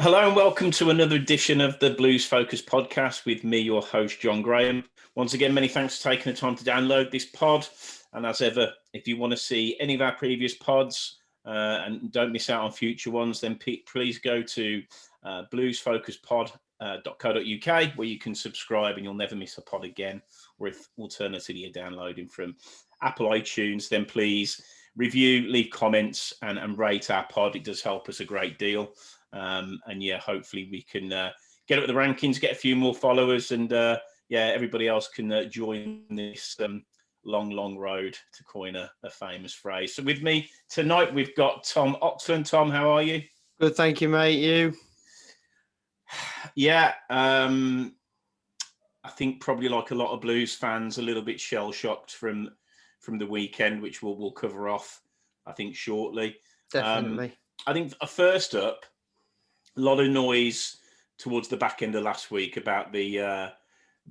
Hello and welcome to another edition of the Blues Focus podcast with me, your host, John Graham. Once again, many thanks for taking the time to download this pod. And as ever, if you want to see any of our previous pods and don't miss out on future ones, then please go to bluesfocuspod.co.uk where you can subscribe and you'll never miss a pod again. Or if alternatively you're downloading from Apple iTunes, then please review, leave comments and rate our pod. It does help us a great deal. Hopefully we can get up the rankings, get a few more followers, and everybody else can join this long road, to coin a famous phrase. So with me tonight, we've got Tom Oxford. Tom, how are you? Good, thank you, mate. You? Yeah, I think probably like a lot of Blues fans, a little bit shell-shocked from the weekend, which we'll cover off, I think, shortly. Definitely. I think first up, a lot of noise towards the back end of last week about the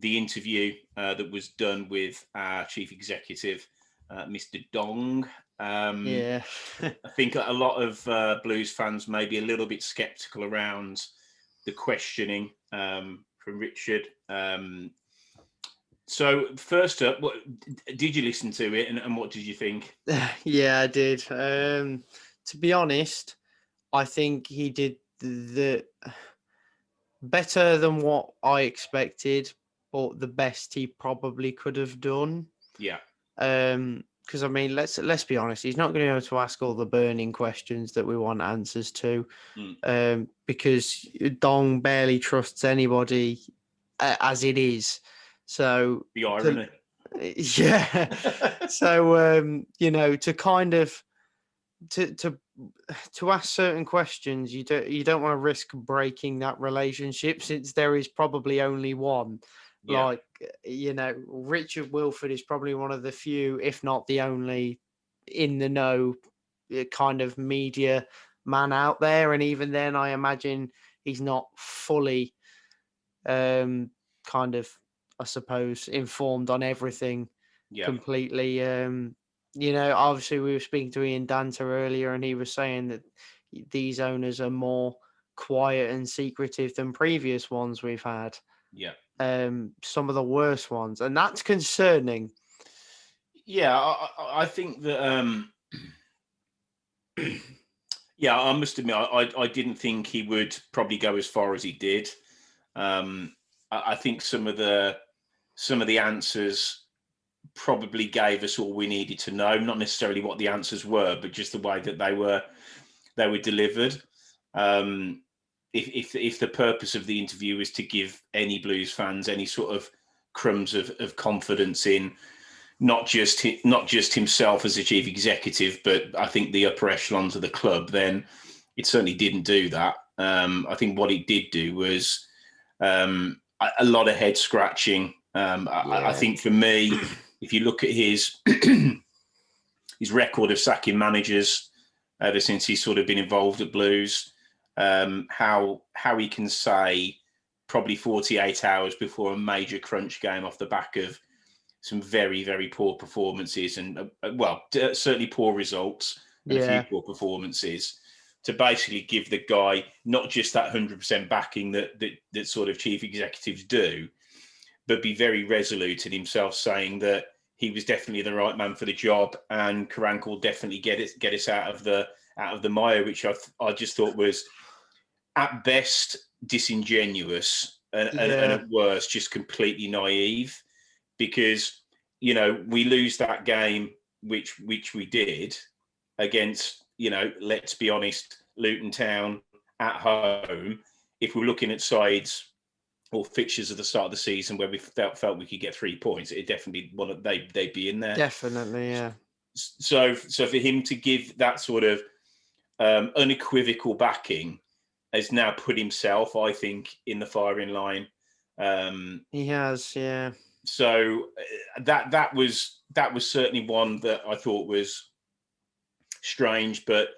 interview that was done with our chief executive, Mr. Dong. Yeah. I think a lot of Blues fans may be a little bit sceptical around the questioning from Richard. So first up, did you listen to it and what did you think? Yeah, I did. To be honest, I think he did the better than what I expected, but the best he probably could have done. Yeah. Because I mean, let's be honest, he's not going to be able to ask all the burning questions that we want answers to. Because Dong barely trusts anybody as it is. So the irony. Yeah. So to kind of to ask certain questions, you don't want to risk breaking that relationship, since there is probably only one. Yeah. Richard Wilford is probably one of the few, if not the only, in the know kind of media man out there, and even then I imagine he's not fully kind of, I suppose, informed on everything completely. Obviously we were speaking to Ian Danter earlier, and he was saying that these owners are more quiet and secretive than previous ones we've had. Yeah. Some of the worst ones, and that's concerning. Yeah, I think that. Yeah, I must admit, I didn't think he would probably go as far as he did. I think some of the answers probably gave us all we needed to know. Not necessarily what the answers were, but just the way that they were delivered. If the purpose of the interview is to give any Blues fans any sort of crumbs of confidence in not just himself as the chief executive, but I think the upper echelons of the club, then it certainly didn't do that. I think what it did do was a lot of head scratching. I think for me, if you look at his record of sacking managers ever since he's sort of been involved at Blues, how he can say probably 48 hours before a major crunch game off the back of some very, very poor performances and certainly poor results and a few poor performances, to basically give the guy not just that 100% backing that sort of chief executives do, but be very resolute in himself, saying that he was definitely the right man for the job, and Karanka will definitely get us out of the mire, which I just thought was at best disingenuous and at worst just completely naive, because we lose that game, which we did against, let's be honest, Luton Town at home. If we're looking at sides or fixtures at the start of the season where we felt we could get 3 points, it definitely they'd be in there. Definitely, yeah. So for him to give that sort of unequivocal backing has now put himself, I think, in the firing line. He has, yeah. So that was certainly one that I thought was strange, but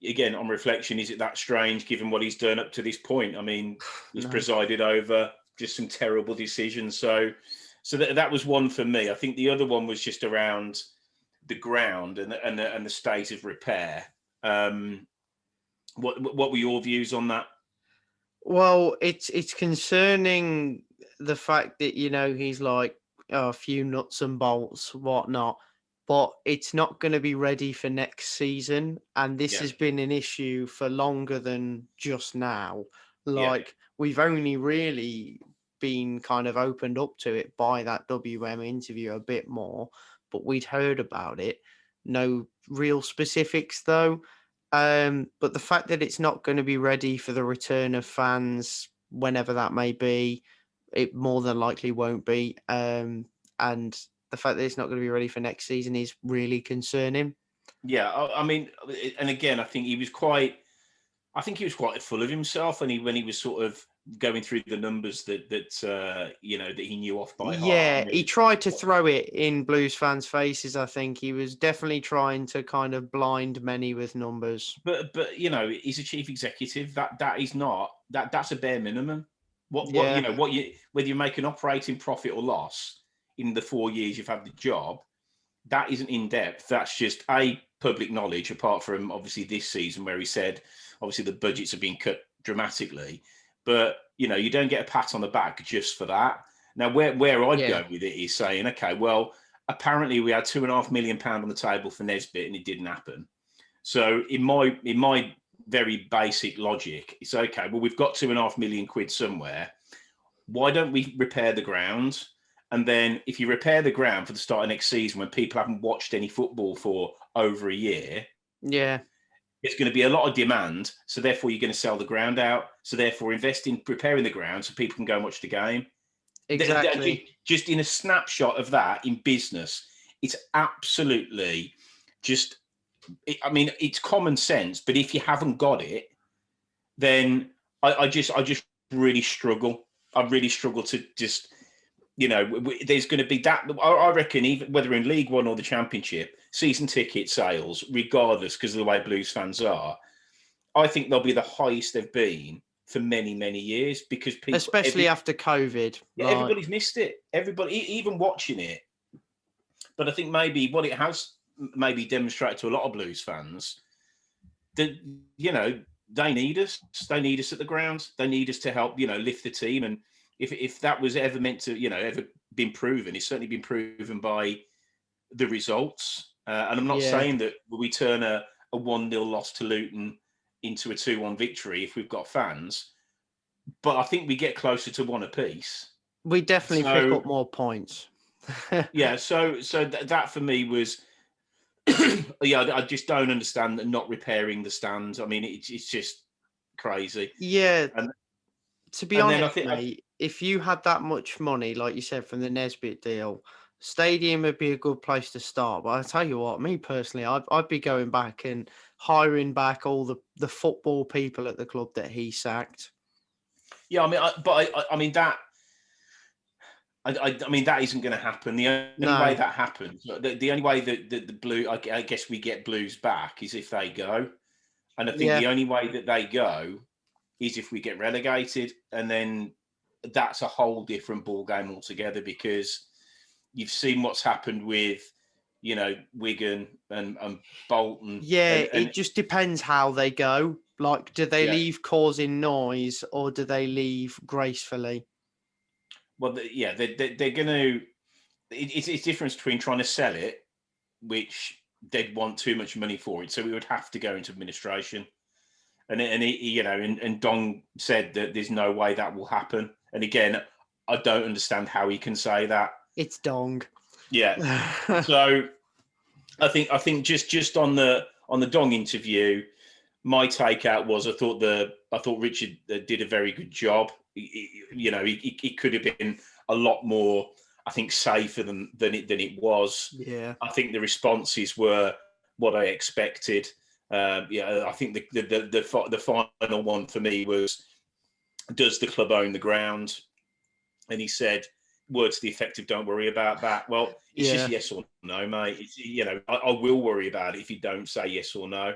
again, on reflection, is it that strange given what he's done up to this point? I mean, he's presided over just some terrible decisions. So that was one for me. I think the other one was just around the ground and the state of repair. What were your views on that? Well, it's concerning the fact that he's like a few nuts and bolts, whatnot, but it's not going to be ready for next season, and this Yeah, has been an issue for longer than just now. yeah, Like we've only really been kind of opened up to it by that WM interview a bit more, but we'd heard about it. No real specifics though. But the fact that it's not going to be ready for the return of fans, whenever that may be, it more than likely won't be. And the fact that it's not going to be ready for next season is really concerning. yeah. I mean, and again, I think he was quite. I think he was quite full of himself when he was sort of going through the numbers that he knew off by heart. I Yeah, he mean, tried to throw it in Blues fans' faces. I think he was definitely trying to kind of blind many with numbers. but he's a chief executive. That is not that's a bare minimum. Yeah, What you whether you make an operating profit or loss in the 4 years you've had the job, that isn't in depth. That's just a public knowledge. Apart from obviously this season where he said obviously the budgets have been cut dramatically, but you don't get a pat on the back just for that. Now where I'd yeah, go with it is saying, okay, well apparently we had £2.5 million on the table for Nesbitt and it didn't happen. So in my very basic logic, it's okay. Well, we've got £2.5 million somewhere. Why don't we repair the ground? And then if you repair the ground for the start of next season, when people haven't watched any football for over a year, yeah, it's going to be a lot of demand. So therefore, you're going to sell the ground out. So therefore, invest in preparing the ground so people can go and watch the game. exactly. Just in a snapshot of that in business, it's absolutely just I mean, it's common sense, but if you haven't got it, then I just really struggle. I really struggle to just, there's going to be that. I reckon, even whether in League One or the Championship, season ticket sales, regardless, because of the way Blues fans are, I think they'll be the highest they've been for many, many years because Especially after COVID. Like, everybody's missed it. Everybody, even watching it. But I think maybe what it has maybe demonstrated to a lot of Blues fans that they need us. They need us at the ground. They need us to help lift the team. And if that was ever meant to ever been proven, it's certainly been proven by the results. And I'm not yeah. saying that we turn a 1-0 loss to Luton into a 2-1 victory if we've got fans, but I think we get closer to one apiece. We definitely pick up more points. Yeah, so that for me was, yeah, I just don't understand that not repairing the stands. I mean, it's just crazy. Yeah, And to be and then I honest, think, mate, if you had that much money, like you said, from the Nesbitt deal, stadium would be a good place to start. But I tell you what, me personally, I'd be going back and hiring back all the football people at the club that he sacked. yeah, I mean, I mean that. I mean that isn't going to happen. The only way No, that happens, the only way that the Blue, I guess we get Blues back is if they go, and I think yeah, the only way that they go is if we get relegated, and then that's a whole different ball game altogether because you've seen what's happened with Wigan and Bolton yeah. and It just depends how they go. Like, do they yeah. leave causing noise or do they leave gracefully? Well, yeah, they're going to. It's a difference between trying to sell it, which they'd want too much money for it, so we would have to go into administration. And he, and Dong said that there's no way that will happen. And again, I don't understand how he can say that. It's Dong. Yeah. So I think just on the Dong interview, my takeout was I thought Richard did a very good job. He could have been a lot more, I think, safer than it was. Yeah. I think the responses were what I expected. I think the final one for me was, does the club own the ground? And he said words to the effect of, don't worry about that. Well, it's just yes or no, mate. It's, I will worry about it if you don't say yes or no.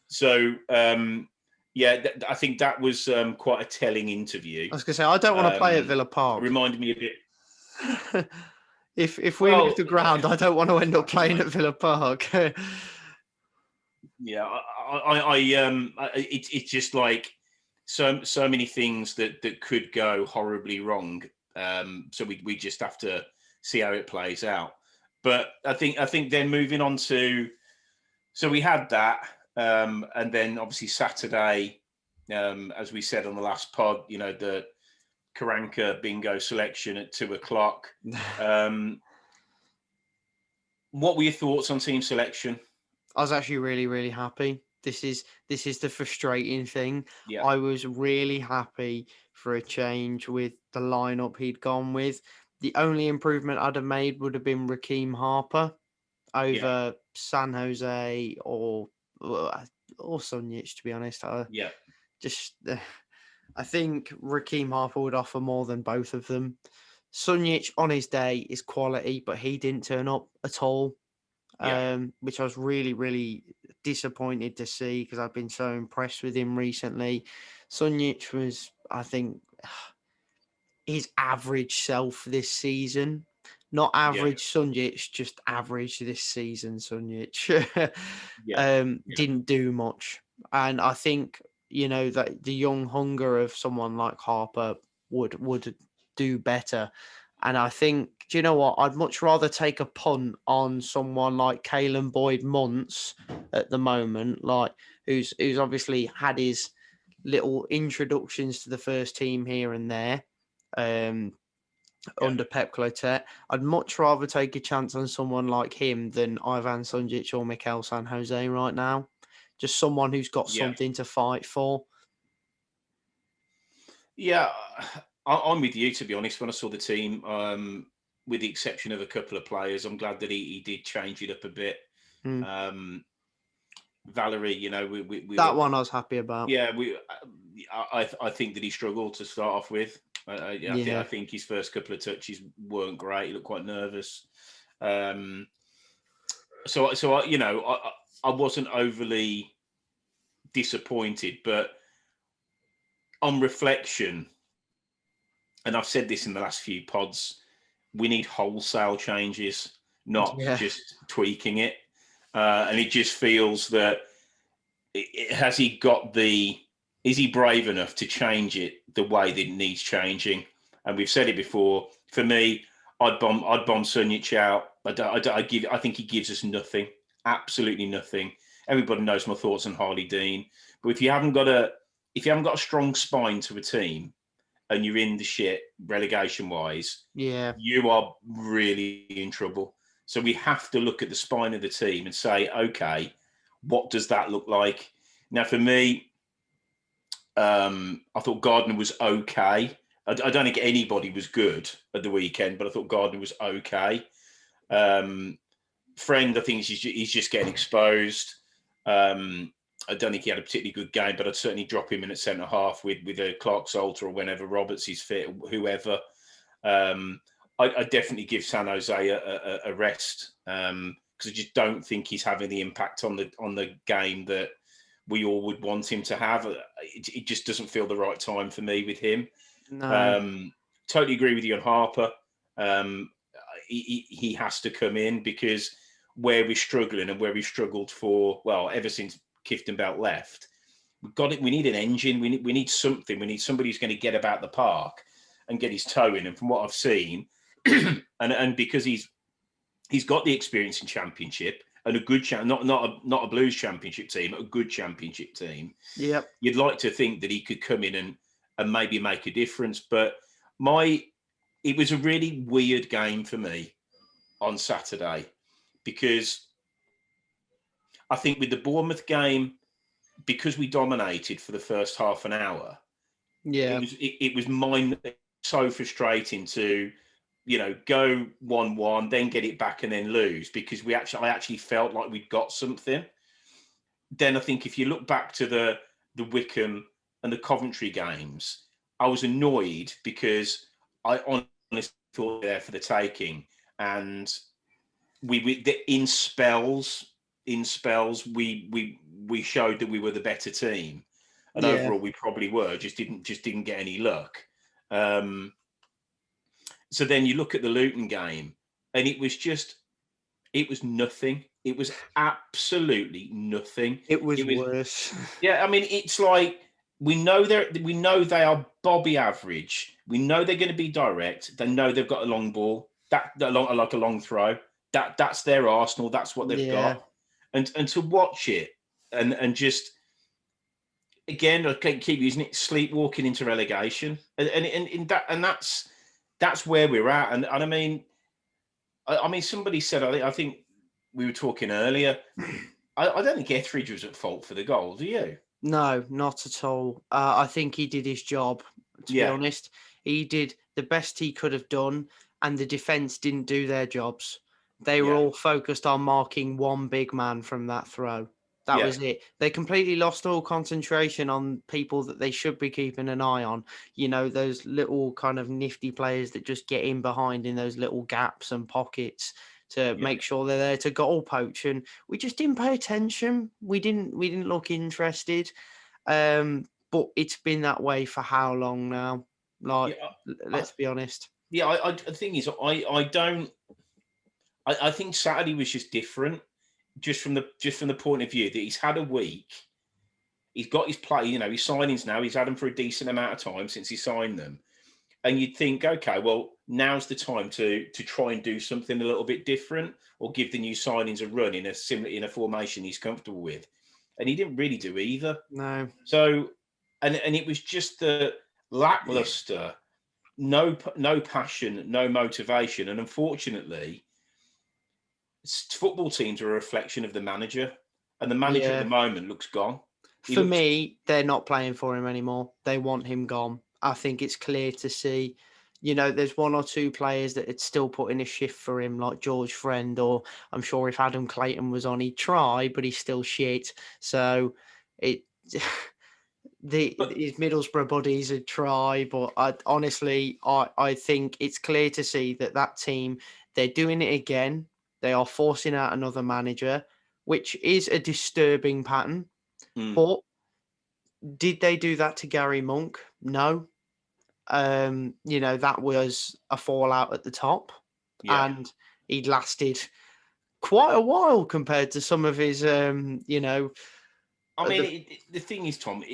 So, I think that was quite a telling interview. I was going to say, I don't want to play at Villa Park. It reminded me a bit. If we leave the ground, I don't want to end up playing at Villa Park. Yeah, it's just like so many things that could go horribly wrong. So we just have to see how it plays out. But I think then moving on to, so we had that, and then obviously Saturday, as we said on the last pod, the Karanka bingo selection at 2:00. What were your thoughts on team selection? I was actually really, really happy. This is the frustrating thing. Yeah. I was really happy for a change with the lineup he'd gone with. The only improvement I'd have made would have been Raheem Harper over San Jose or Sunjic, to be honest. Yeah. I think Raheem Harper would offer more than both of them. Sunjic on his day is quality, but he didn't turn up at all. Which I was really, really disappointed to see because I've been so impressed with him recently. Sunjic was, I think, his average self this season. Not average Sunjic, just average this season Sunjic. Didn't do much. And I think, that the young hunger of someone like Harper would do better. And I think, do you know what? I'd much rather take a punt on someone like Kalen Boyd Muntz at the moment, like who's obviously had his little introductions to the first team here and there under Pep Clotet. I'd much rather take a chance on someone like him than Ivan Sunjic or Mikel San Jose right now. Just someone who's got something to fight for. Yeah, I'm with you, to be honest. When I saw the team, with the exception of a couple of players, I'm glad that he did change it up a bit. Valerie, we that one I was happy about. Yeah, I think that he struggled to start off with. I think his first couple of touches weren't great. He looked quite nervous. So I wasn't overly disappointed, but on reflection, and I've said this in the last few pods, we need wholesale changes, not just tweaking it. And it just feels that is he brave enough to change it the way that it needs changing? And we've said it before. For me, I'd bomb Sunjic out. I think he gives us nothing, absolutely nothing. Everybody knows my thoughts on Harley Dean, but if you haven't got a strong spine to a team, and you're in the shit relegation wise, you are really in trouble. So we have to look at the spine of the team and say, okay, what does that look like? Now, for me, I thought Gardner was okay. I don't think anybody was good at the weekend, but I thought Gardner was okay. Friend, I think he's just getting exposed. I don't think he had a particularly good game, but I'd certainly drop him in at centre half with a Clark Salter or whenever Roberts is fit, or whoever. I definitely give San Jose a rest because I just don't think he's having the impact on the game that we all would want him to have. It just doesn't feel the right time for me with him. No. Totally agree with you on Harper. He has to come in because where we're struggling and where we've struggled ever since Kieftenbelt left, we need an engine. We need something. We need somebody who's going to get about the park and get his toe in. And from what I've seen, and because he's got the experience in Championship and a good not a Blues Championship team, a good Championship team. Yep. You'd like to think that he could come in and maybe make a difference. But it was a really weird game for me on Saturday because I think with the Bournemouth game, because we dominated for the first half an hour, it was so frustrating to, go 1-1, then get it back and then lose because I actually felt like we'd got something. Then I think if you look back to the Wickham and the Coventry games, I was annoyed because I honestly thought they were there for the taking, and we in spells we showed that we were the better team, and overall we probably were, just didn't get any luck. So then you look at the Luton game, and it was nothing. It was absolutely nothing. It was worse. Yeah, I mean, it's like we know they are Bobby average. We know they're going to be direct. They know they've got a long ball, like a long throw. That's their arsenal. That's what they've Yeah. got. And to watch it and just again, I keep using it, sleepwalking into relegation, and that's where we're at. And I mean, somebody said, I think we were talking earlier. I don't think Etheridge was at fault for the goal. Do you? No, not at all. I think he did his job, to be Yeah, honest. He did the best he could have done, and the defence didn't do their jobs. They were yeah, all focused on marking one big man from that throw. That yeah, was it. They completely lost all concentration on people that they should be keeping an eye on. You know, those little kind of nifty players that just get in behind in those little gaps and pockets to yeah. make sure they're there to goal poach. And we just didn't pay attention. We didn't look interested. But it's been that way for how long now? Like, Yeah, I, let's be honest. yeah. The thing is, I don't. I think Saturday was just different, just from the point of view that he's had a week. He's got his play, his signings now. He's had them for a decent amount of time since he signed them, and you'd think, okay, well, now's the time to try and do something a little bit different, or give the new signings a run in a formation he's comfortable with, and he didn't really do either. No. So, and it was just the lackluster, no passion, no motivation, and unfortunately, football teams are a reflection of the manager, and the manager at the Yeah. moment looks gone. He For looks, me, they're not playing for him anymore. They want him gone. I think it's clear to see. You know, there's one or two players that had still put in a shift for him, like George Friend, or I'm sure if Adam Clayton was on, he'd try, but he's still shit. So it but his Middlesbrough buddies would try, but I think it's clear to see that that team, they're doing it again. They are forcing out another manager, which is a disturbing pattern. mm, But did they do that to Gary Monk? No. You know, that was a fallout at the top, yeah, and he'd lasted quite a while compared to some of his, I mean, the the thing is, Tom.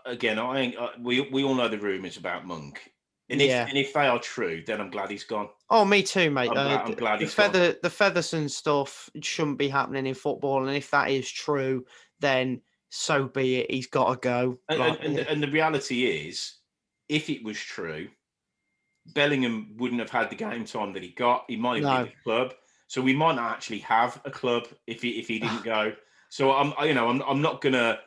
Again, I ain't, we all know the rumours about Monk, and if yeah. and if they are true, then I'm glad he's gone. Oh, me too, mate. I'm glad he's gone. The Featherson stuff shouldn't be happening in football, and if that is true, then so be it. He's got to go. And, Like, and the reality is, if it was true, Bellingham wouldn't have had the game time that he got. He might have been no, at the club, so we might not actually have a club if he didn't go. So I'm not gonna,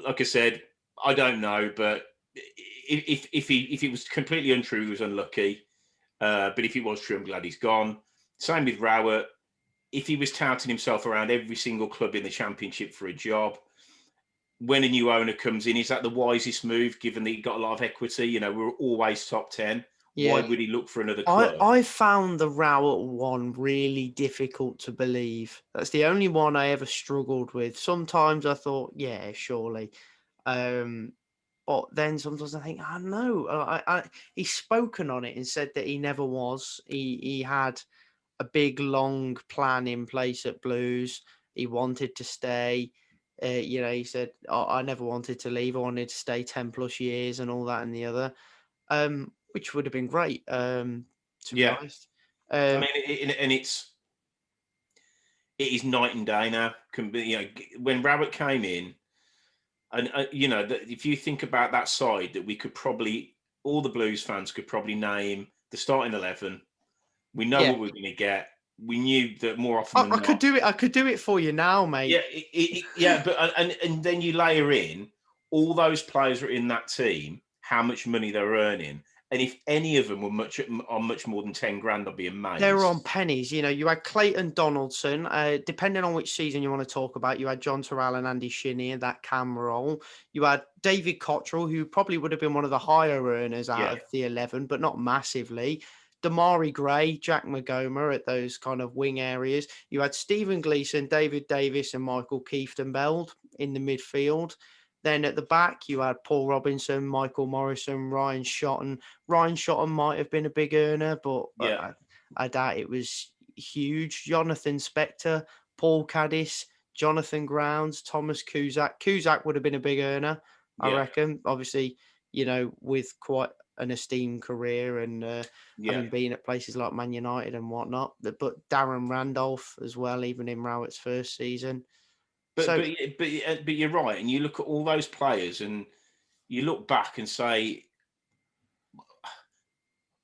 like I said, I don't know, but if it was completely untrue, he was unlucky. But if it was true, I'm glad he's gone. Same with Rowett. If he was touting himself around every single club in the Championship for a job, when a new owner comes in, is that the wisest move, given that he got a lot of equity? We're always top 10. Why yeah. would he look for another I club? I found the Rowett one really difficult to believe. That's the only one I ever struggled with. Sometimes I thought, yeah, surely. Um, but then sometimes I think, I don't know. He's spoken on it and said that he never was. He had a big long plan in place at Blues. He wanted to stay. He said, I never wanted to leave. I wanted to stay 10 plus years and all that and the other, which would have been great, to be Yeah, honest. I Um, mean, and it is night and day now. When Rowett came in, and if you think about that side, that we could probably, all the Blues fans could probably name the starting 11. We know yeah, what we're going to get. We knew that more often I than could not. do it. I could do it for you now, Yeah, mate. yeah, but and then you layer in all those players are in that team, how much money they're earning, and if any of them were much more than 10 grand, I'd be They were amazed. on pennies. You know, you had Clayton Donaldson. Depending on which season you want to talk about, you had John Terrell and Andy Shinnie in that cam role. You had David Cottrell, who probably would have been one of the higher earners out Yeah, of the 11, but not massively. Damari Gray, Jack Magoma at those kind of wing areas. You had Stephen Gleeson, David Davis, and Michael Kieftenbeld in the midfield. Then at the back, you had Paul Robinson, Michael Morrison, Ryan Shotton. Ryan Shotton might have been a big earner, but yeah, I doubt it was huge. Jonathan Spector, Paul Caddis, Jonathan Grounds, Thomas Cusack. Cusack would have been a big earner, I reckon. Obviously, with quite an esteemed career and having been at places like Man United and whatnot. But Darren Randolph as well, even in Rowett's first season. But you're right, and you look at all those players, and you look back and say,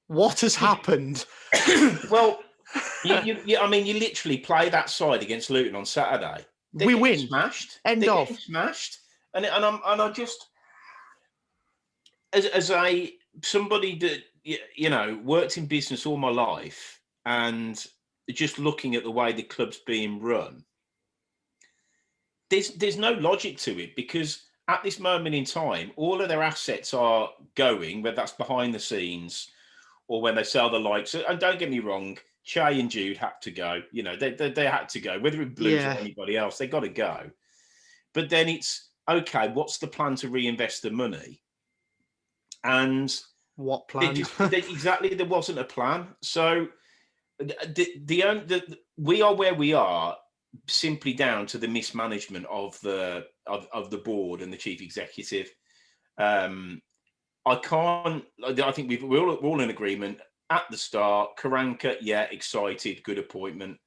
what has happened? Well, you literally play that side against Luton on Saturday. We win. Smashed. End of. Smashed. And I just, as somebody that worked in business all my life, and just looking at the way the club's being run, there's no logic to it, because at this moment in time, all of their assets are going, whether that's behind the scenes or when they sell the likes. And don't get me wrong, Che and Jude had to go. They had to go, whether it Blues or anybody else, they got to go. But then it's, okay, what's the plan to reinvest the money? And what plan? Exactly, there wasn't a plan. So we are where we are simply down to the mismanagement of the board and the chief executive. I think we're all in agreement at the start. Karanka, excited, good appointment.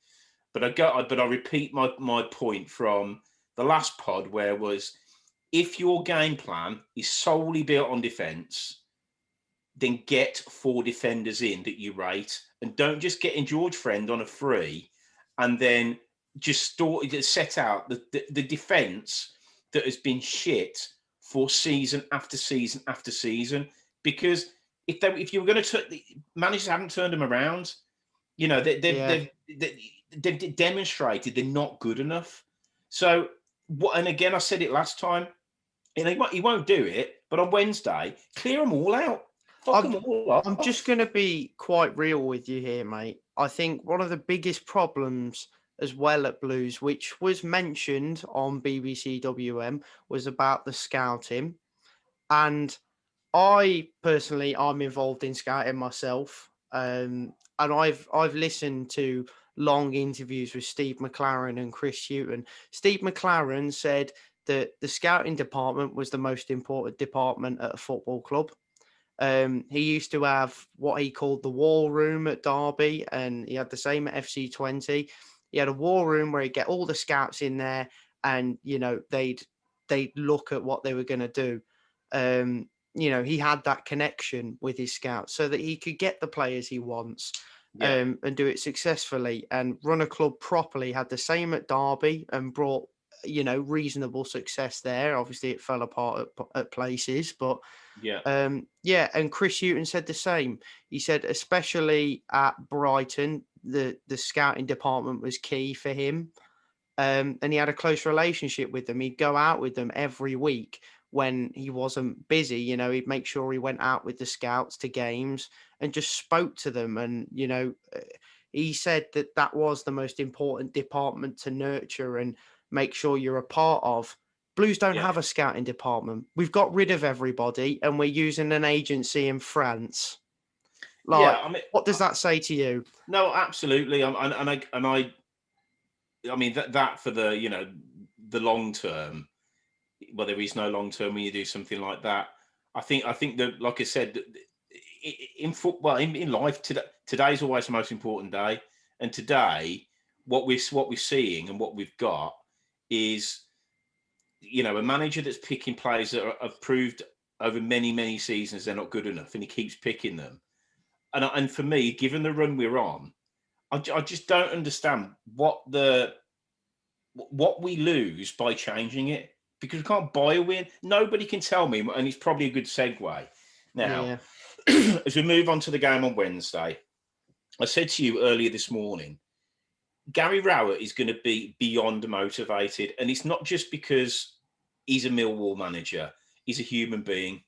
But I repeat my point from the last pod, where was, if your game plan is solely built on defence, then get 4 defenders in that you rate, and don't just get in George Friend on a free and then just set out the defence that has been shit for season after season after season. Because if you were going to, managers haven't turned them around. They've demonstrated they're not good enough. So what? And again, I said it last time. He won't do it, but on Wednesday, clear them all out. Fuck them all up. I'm just going to be quite real with you here, mate. I think one of the biggest problems as well at Blues, which was mentioned on BBC WM, was about the scouting. And I personally, I'm involved in scouting myself. And I've listened to long interviews with Steve McLaren and Chris Hughton. Steve McLaren said that the scouting department was the most important department at a football club. He used to have what he called the war room at Derby, and he had the same at FC20. He had a war room where he'd get all the scouts in there, and they'd look at what they were going to do. He had that connection with his scouts so that he could get the players he wants and do it successfully and run a club properly. Had the same at Derby and brought reasonable success there. Obviously, it fell apart at places, but and Chris Hughton said the same. He said, especially at Brighton, the scouting department was key for him. And he had a close relationship with them. He'd go out with them every week when he wasn't busy. He'd make sure he went out with the scouts to games and just spoke to them. And, he said that was the most important department to nurture and make sure you're a part of. Blues don't have a scouting department. We've got rid of everybody and we're using an agency in France. What does that say to you? No, absolutely. That for the long term. Well, there is no long term when you do something like that. I think that, like I said, in football, in life, today's always the most important day. And today, what we're seeing and what we've got is, a manager that's picking players that have proved over many, many seasons they're not good enough, and he keeps picking them. And for me, given the run we're on, I just don't understand what we lose by changing it, because we can't buy a win. Nobody can tell me, and it's probably a good segue. Now, as we move on to the game on Wednesday, I said to you earlier this morning, Gary Rowett is going to be beyond motivated. And it's not just because he's a Millwall manager. He's a human being.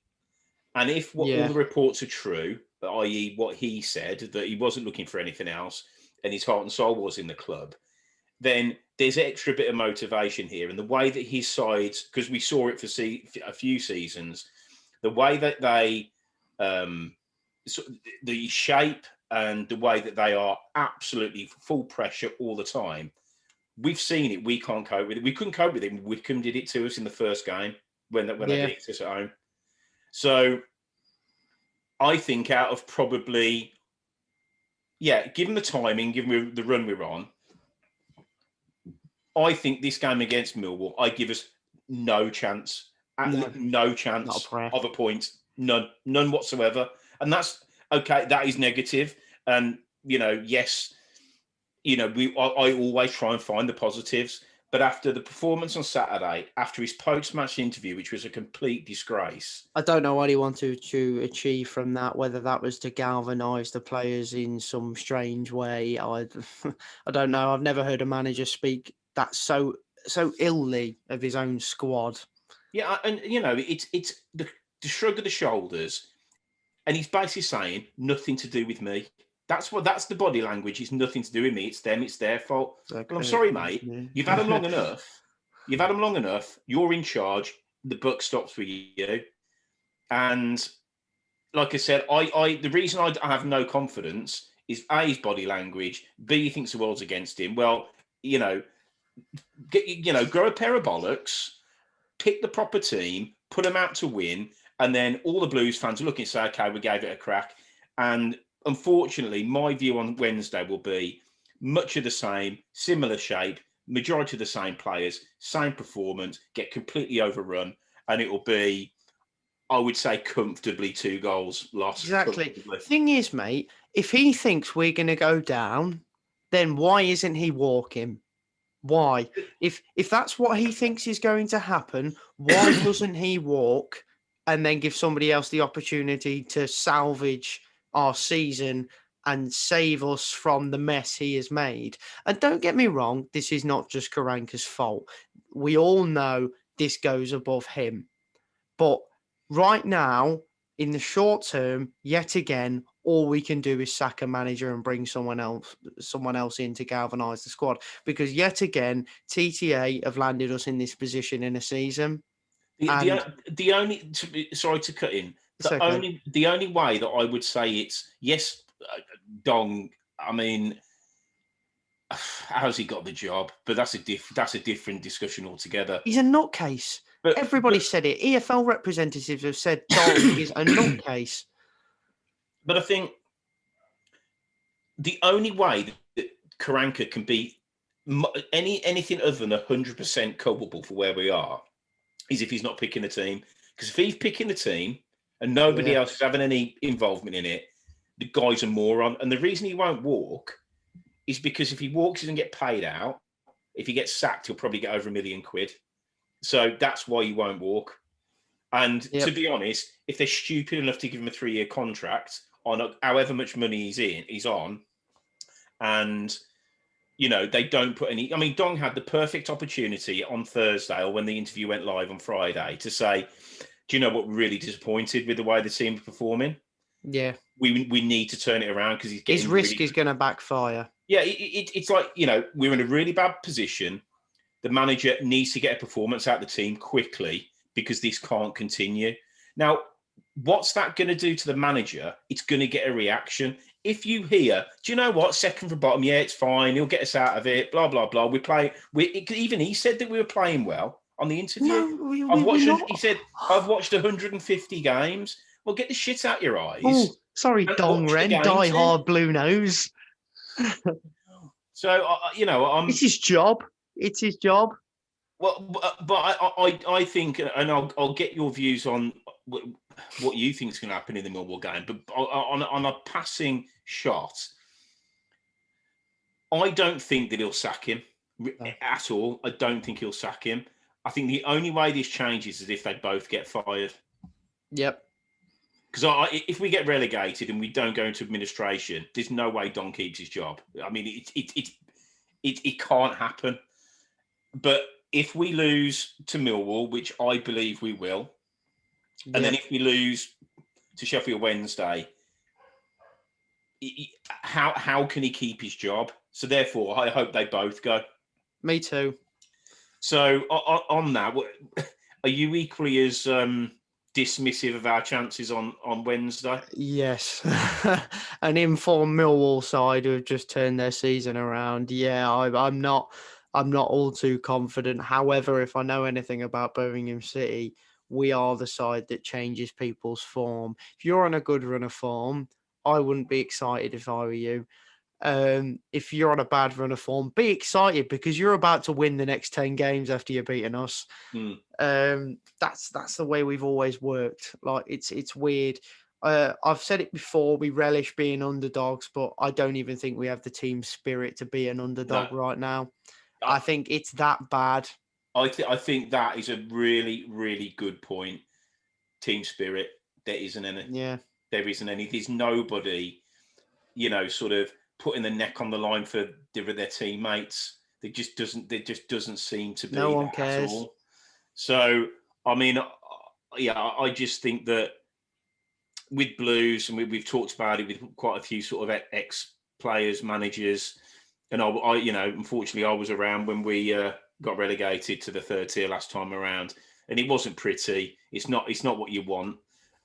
And if all the reports are true, i.e. what he said, that he wasn't looking for anything else and his heart and soul was in the club, then there's extra bit of motivation here. And the way that his sides, because we saw it for a few seasons, the way that they, the shape and the way that they are absolutely full pressure all the time, we've seen it. We can't cope with it. We couldn't cope with it. Whitcomb did it to us in the first game. when they Yeah. beat us at home. So I think out of probably, given the timing, given the run we're on, I think this game against Millwall, I give us no chance, no chance Not a prayer. of a point, none whatsoever. And that's okay. That is negative. And yes, I always try and find the positives. But after the performance on Saturday, after his post-match interview, which was a complete disgrace, I don't know what he wanted to achieve from that, whether that was to galvanise the players in some strange way. I don't know. I've never heard a manager speak that so illy of his own squad. yeah, and it's the shrug of the shoulders, and he's basically saying nothing to do with me. That's the body language. It's nothing to do with me. It's them. It's their fault. Okay. Well, I'm sorry, mate. You've had them long enough. You're in charge. The buck stops with you. And like I said, the reason I have no confidence is A, his body language. B, he thinks the world's against him. Well, grow a pair of bollocks, pick the proper team, put them out to win, and then all the Blues fans are looking and say, okay, we gave it a crack. And unfortunately, my view on Wednesday will be much of the same, similar shape, majority of the same players, same performance, get completely overrun, and it will be, I would say, comfortably 2 goals lost. Exactly. Thing is, mate, if he thinks we're going to go down, then why isn't he walking? Why? If that's what he thinks is going to happen, why doesn't he walk and then give somebody else the opportunity to salvage our season and save us from the mess he has made? And don't get me wrong, this is not just Karanka's fault. We all know this goes above him. But right now, in the short term, yet again, all we can do is sack a manager and bring someone else in to galvanise the squad. Because yet again, TTA have landed us in this position in a season. The only, sorry to cut in, the only way that I would say it's, yes, Dong, I mean, how's he got the job? But that's a different discussion altogether. He's a nutcase. But everybody said it. EFL representatives have said Dong is a nutcase. But I think the only way that Karanka can be anything other than 100% culpable for where we are is if he's not picking the team. Because if he's picking the team and nobody else is having any involvement in it, the guy's a moron. And the reason he won't walk is because if he walks, he doesn't get paid out. If he gets sacked, he'll probably get over £1 million. So that's why he won't walk. And to be honest, if they're stupid enough to give him a 3-year contract on however much money he's on, and they don't put any. I mean, Dong had the perfect opportunity on Thursday, or when the interview went live on Friday, to say, "Do you know what? We're really disappointed with the way the team are performing. Yeah, we need to turn it around because his risk is going to backfire." Yeah, it's like we're in a really bad position. The manager needs to get a performance out of the team quickly because this can't continue. Now, what's that going to do to the manager? It's going to get a reaction. If you hear, do you know what? Second from bottom, yeah, it's fine. He'll get us out of it. Blah blah blah. Even he said that we were playing well on the interview. No, he said, I've watched 150 games. Well, get the shit out your eyes. Oh, sorry, Dong Ren, die hard blue nose. So it's his job. It's his job. Well, but I think, and I'll get your views on what you think is going to happen in the Millwall game. But on a passing shot, I don't think that he'll sack him at all. I don't think he'll sack him. I think the only way this changes is if they both get fired. Yep. Because if we get relegated and we don't go into administration, there's no way Don keeps his job. I mean, it can't happen. But if we lose to Millwall, which I believe we will, and then if we lose to Sheffield Wednesday, how can he keep his job? So therefore, I hope they both go. Me too. So on that, are you equally as dismissive of our chances on Wednesday? Yes. An informed Millwall side who have just turned their season around. Yeah, I'm not all too confident. However, if I know anything about Birmingham City, we are the side that changes people's form. If you're on a good run of form, I wouldn't be excited if I were you. If you're on a bad run of form, be excited because you're about to win the next 10 games after you're beating us. That's the way we've always worked. Like it's weird. I've said it before, we relish being underdogs, but I don't even think we have the team spirit to be an underdog right now. I think it's that bad. I think that is a really, really good point. Team spirit. There isn't any. Yeah. There isn't any. There's nobody, sort of putting the neck on the line for their teammates. There just doesn't seem to be No one that cares. at all. So, I mean, I just think that with Blues, and we've talked about it with quite a few sort of ex-players, managers, and I unfortunately, I was around when we got relegated to the third tier last time around, and it wasn't pretty. It's not what you want.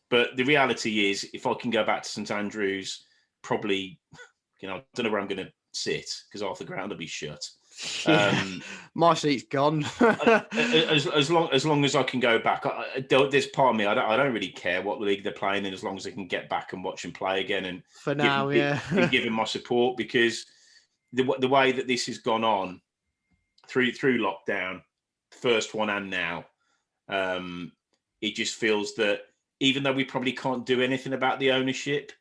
But the reality is, if I can go back to St Andrews, probably, I don't know where I'm going to sit because half the ground will be shut. My seat's gone. as long as I can go back, there's part of me. I don't really care what league they're playing in, as long as I can get back and watch them play again. And for now, and give them my support, because the way that this has gone on through lockdown, first one and now, it just feels that even though we probably can't do anything about the ownership,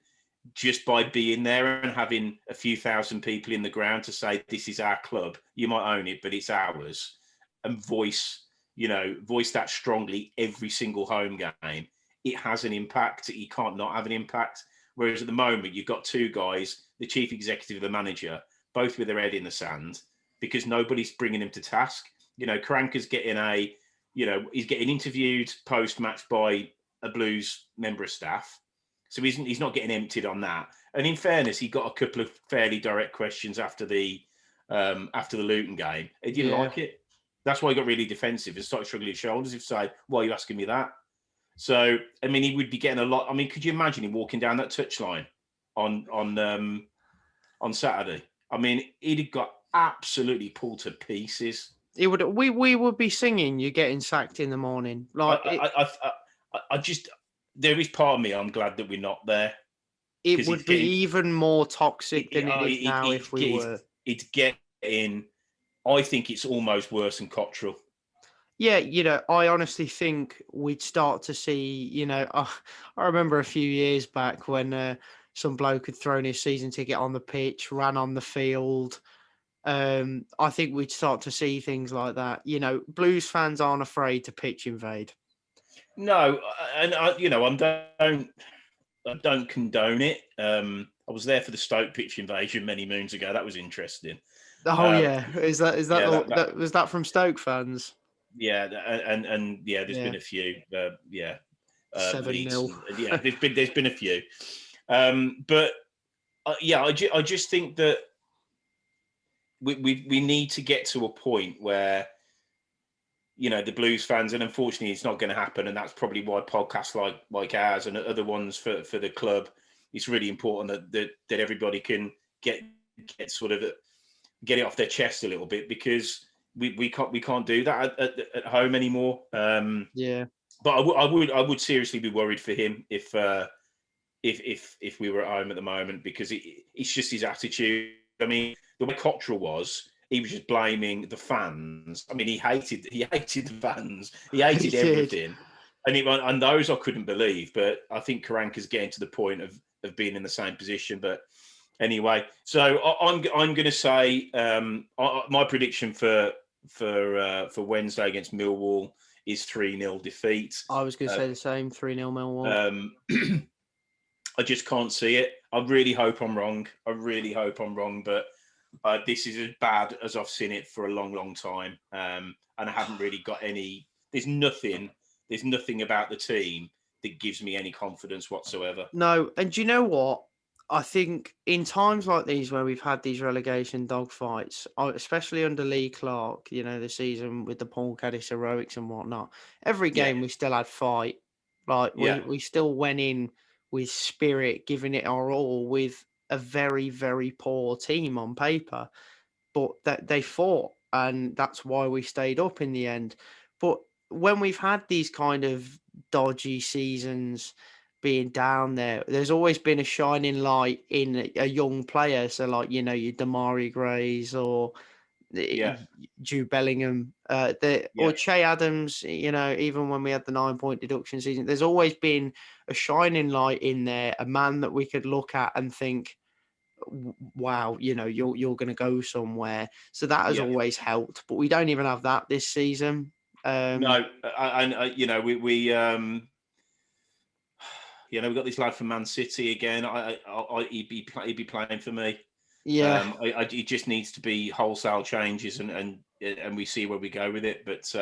just by being there and having a few thousand people in the ground to say, this is our club, you might own it, but it's ours, and voice that strongly every single home game, it has an impact. You can't not have an impact. Whereas at the moment, you've got two guys, the chief executive, the manager, both with their head in the sand, because nobody's bringing him to task. Karanka's getting he's getting interviewed post-match by a Blues member of staff. So he's not getting emptied on that. And in fairness, he got a couple of fairly direct questions after the Luton game. He didn't like it. That's why he got really defensive and started shrugging his shoulders. He said, "Why are you asking me that?" So I mean, he would be getting a lot. I mean, could you imagine him walking down that touchline on Saturday? I mean, he'd have got absolutely pulled to pieces. He would. We would be singing "You're getting sacked" in the morning. Like I just. There is part of me, I'm glad that we're not there. It would be even more toxic than it is now if we were. It's getting, I think it's almost worse than Cottrell. Yeah, I honestly think we'd start to see, I remember a few years back when some bloke had thrown his season ticket on the pitch, ran on the field. I think we'd start to see things like that. Blues fans aren't afraid to pitch invade. No, and I don't condone it. I was there for the Stoke pitch invasion many moons ago. That was interesting. Oh yeah, is that was that from Stoke fans? Yeah, and yeah, there's been a few. 7-0. Yeah, there's been a few. But I just think that we need to get to a point where, the Blues fans, and unfortunately it's not going to happen, and that's probably why podcasts like ours and other ones for the club, it's really important that everybody can get sort of get it off their chest a little bit, because we can't do that at home anymore. But I would seriously be worried for him if we were at home at the moment, because it's just his attitude. I mean, the way Cottrell was, he was just blaming the fans. I mean, he hated the fans. He hated everything. And those I couldn't believe. But I think Karanka's getting to the point of being in the same position. But anyway, so I'm going to say my prediction for Wednesday against Millwall is 3-0 defeat. I was going to say the same, 3-0 Millwall. I just can't see it. I really hope I'm wrong. But this is as bad as I've seen it for a long, long time. And I haven't really got any. There's nothing about the team that gives me any confidence whatsoever. No, and do you know what? I think in times like these where we've had these relegation dogfights, especially under Lee Clark, the season with the Paul Caddis heroics and whatnot, every game we still had fight. Like we still went in with spirit, giving it our all with a very, very poor team on paper. But that they fought, and that's why we stayed up in the end. But when we've had these kind of dodgy seasons being down there, there's always been a shining light in a young player. So, like, you know, your Damari Grays or Yeah, Jude Bellingham, yeah, or Che Adams, you know, even when we had the 9-point deduction season, there's always been a shining light in there, a man that we could look at and think, wow, you know, you're going to go somewhere. So that has yeah. always helped, but we don't even have that this season. No, you know, we've got this lad from Man City again. He'd be playing for me. Yeah, It just needs to be wholesale changes, and we see where we go with it. But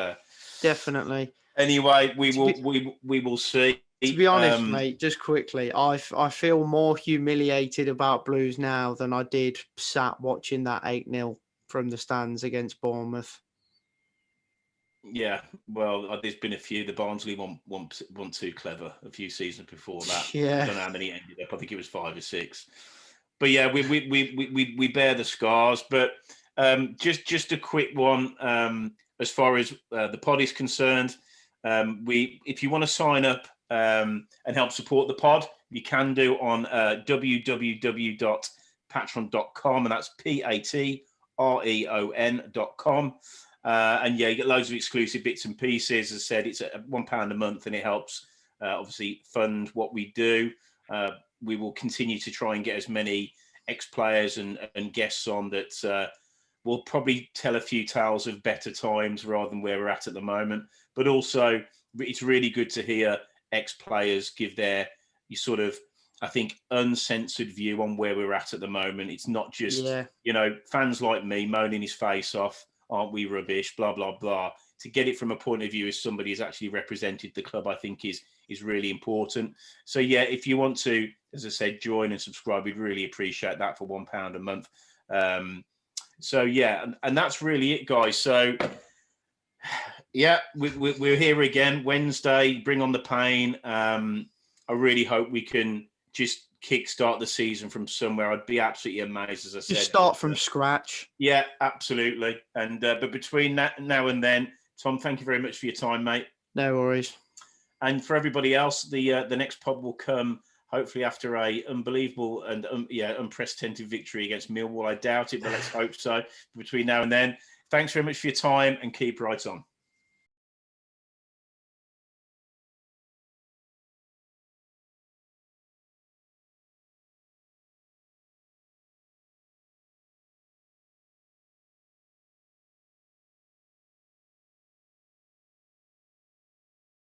definitely. anyway, To be we will see. to be honest, mate, just quickly, I feel more humiliated about Blues now than I did sat watching that 8-0 from the stands against Bournemouth. Yeah, well, there's been a few. The Barnsley one too clever a few seasons before that. I Yeah. don't know how many ended up. I think it was 5 or 6. But yeah, we bear the scars. But just a quick one, as far as the pod is concerned, if you want to sign up and help support the pod, you can do on www.patreon.com, and that's patreon.com. And yeah, you get loads of exclusive bits and pieces. As I said, it's at £1 a month, and it helps obviously fund what we do. We will continue to try and get as many ex-players and guests on that will probably tell a few tales of better times rather than where we're at the moment. But also, it's really good to hear ex-players give their sort of, I think, uncensored view on where we're at the moment. It's not just, Yeah. fans like me moaning his face off, aren't we rubbish, blah, blah, blah. To get it from a point of view as somebody who's actually represented the club, I think is really important. So yeah, if you want to, as I said, join and subscribe, we'd really appreciate that for £1 a month. So yeah, and that's really it, guys. So yeah, we're here again Wednesday. Bring on the pain. I really hope we can just kickstart the season from somewhere. I'd be absolutely amazed, as I said. Just start from scratch. Yeah, absolutely. And but between now and then, Tom, thank you very much for your time, mate. No worries. And for everybody else, the next pod will come hopefully after a unbelievable and unprecedented victory against Millwall. I doubt it, but let's hope so. Between now and then, thanks very much for your time, and keep right on.